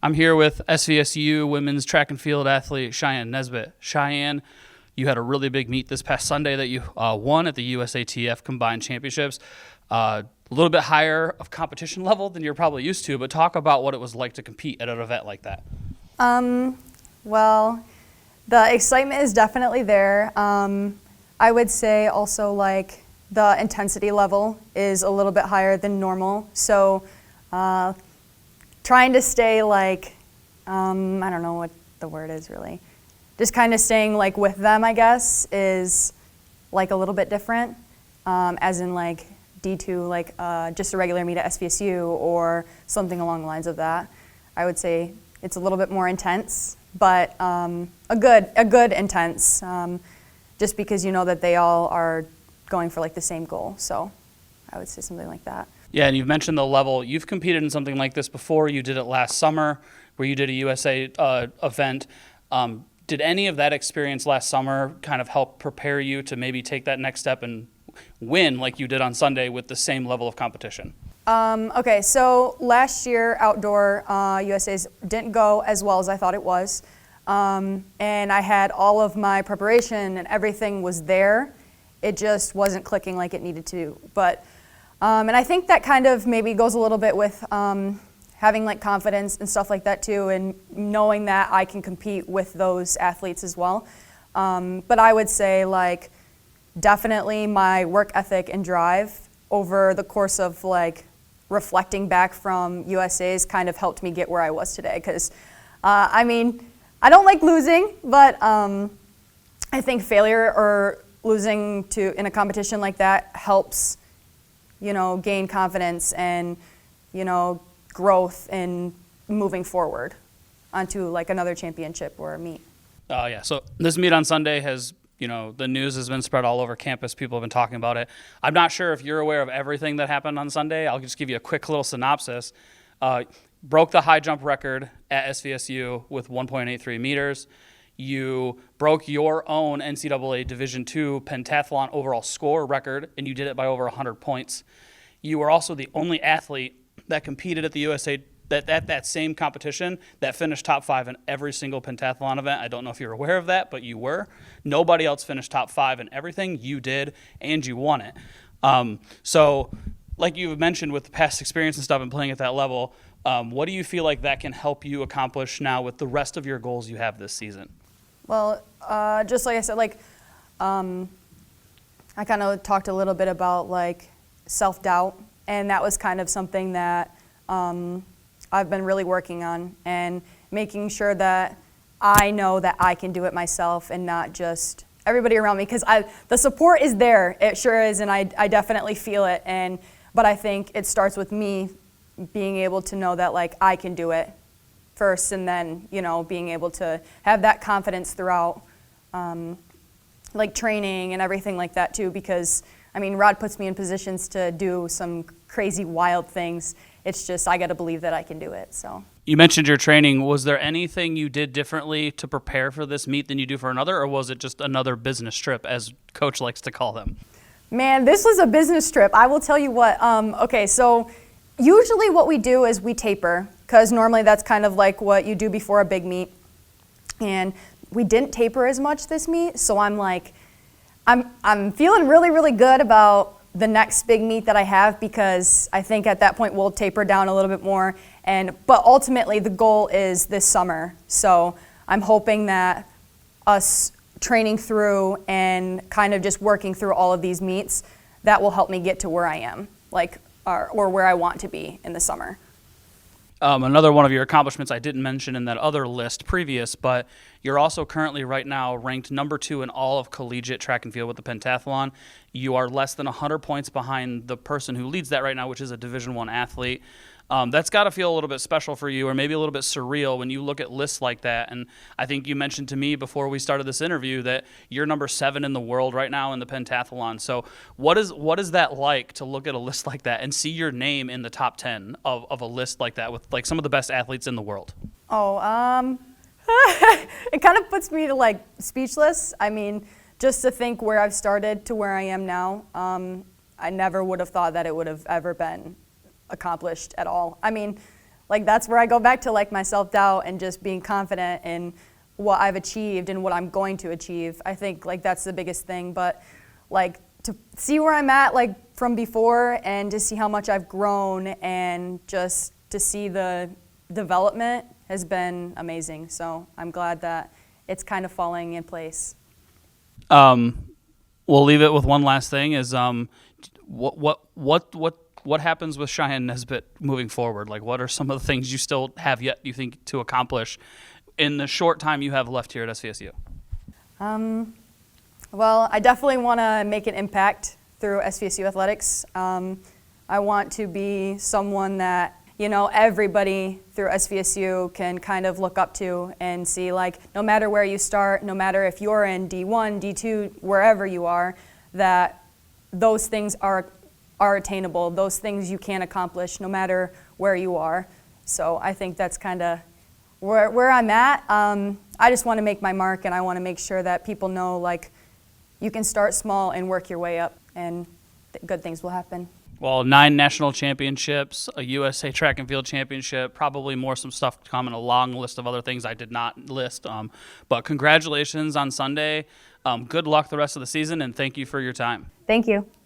I'm here with SVSU women's track and field athlete Cheyenne Nesbitt. Cheyenne, you had a really big meet this past Sunday that you won at the USATF Combined Championships. A little bit higher of competition level than you're probably used to, but talk about what it was like to compete at an event like that. Well, the excitement is definitely there. I would say also like the intensity level is a little bit higher than normal. So trying to stay like, I don't know what the word is really, just kind of staying like with them, I guess, is like a little bit different, as in like D2, like just a regular meet at SVSU or something along the lines of that. I would say it's a little bit more intense, but a good intense, just because you know that they all are going for like the same goal. So I would say something like that. Yeah, and you've mentioned the level. You've competed in something like this before. You did it last summer where you did a USA event. Did any of that experience last summer kind of help prepare you to maybe take that next step and win like you did on Sunday with the same level of competition? Okay, so last year outdoor USA's didn't go as well as I thought it was. And I had all of my preparation and everything was there. It just wasn't clicking like it needed to. But and I think that kind of maybe goes a little bit with having like confidence and stuff like that too, and knowing that I can compete with those athletes as well. But I would say like definitely my work ethic and drive over the course of like reflecting back from USA's kind of helped me get where I was today. Because I mean, I don't like losing, but I think failure or losing in a competition like that helps, you know, gain confidence and, you know, growth and moving forward onto like another championship or a meet. Yeah, so this meet on Sunday has, you know, the news has been spread all over campus. People have been talking about it. I'm not sure if you're aware of everything that happened on Sunday. I'll just give you a quick little synopsis. Broke the high jump record at SVSU with 1.83 meters. You broke your own NCAA Division II pentathlon overall score record, and you did it by over 100 points. You were also the only athlete that competed at the USA that same competition that finished top 5 in every single pentathlon event. I don't know if you're aware of that, but you were. Nobody else finished top 5 in everything. You did, and you won it. So like you mentioned with the past experience and stuff and playing at that level, what do you feel like that can help you accomplish now with the rest of your goals you have this season? Well, just like I said, like I kind of talked a little bit about like self-doubt, and that was kind of something that I've been really working on, and making sure that I know that I can do it myself and not just everybody around me, because the support is there, it sure is, and I definitely feel it, but I think it starts with me being able to know that like I can do it first, and then, you know, being able to have that confidence throughout like training and everything like that too, because I mean, Rod puts me in positions to do some crazy wild things. It's just I got to believe that I can do it. So you mentioned your training. Was there anything you did differently to prepare for this meet than you do for another, or was it just another business trip, as Coach likes to call them? Man, this was a business trip. I will tell you what. Okay, so usually what we do is we taper, because normally that's kind of like what you do before a big meet. And we didn't taper as much this meet, so I'm like, I'm feeling really, really good about the next big meet that I have, because I think at that point we'll taper down a little bit more. But ultimately the goal is this summer. So I'm hoping that us training through and kind of just working through all of these meets, that will help me get to where I am, like, or where I want to be in the summer. Another one of your accomplishments I didn't mention in that other list previous, but you're also currently right now ranked number 2 in all of collegiate track and field with the pentathlon. You are less than 100 points behind the person who leads that right now, which is a Division I athlete. That's got to feel a little bit special for you, or maybe a little bit surreal when you look at lists like that. And I think you mentioned to me before we started this interview that you're number 7 in the world right now in the pentathlon. So what is that like to look at a list like that and see your name in the top 10 of a list like that with like some of the best athletes in the world? Oh, it kind of puts me to like speechless. I mean, just to think where I've started to where I am now, I never would have thought that it would have ever been accomplished at all. I mean, like that's where I go back to like my self-doubt and just being confident in what I've achieved and what I'm going to achieve. I think like that's the biggest thing, but like to see where I'm at like from before and to see how much I've grown and just to see the development has been amazing. So I'm glad that it's kind of falling in place. We'll leave it with one last thing: is what happens with Cheyenne Nesbitt moving forward? Like, what are some of the things you still have yet you think to accomplish in the short time you have left here at SVSU? Well, I definitely want to make an impact through SVSU athletics. I want to be someone that, you know, everybody through SVSU can kind of look up to and see, like, no matter where you start, no matter if you're in D1, D2, wherever you are, that those things are attainable. Those things you can accomplish no matter where you are. So I think that's kind of where I'm at. I just want to make my mark, and I want to make sure that people know, like, you can start small and work your way up, and good things will happen. Well, 9 national championships, a USA track and field championship, probably some stuff to come, and a long list of other things I did not list. But congratulations on Sunday. Good luck the rest of the season, and thank you for your time. Thank you.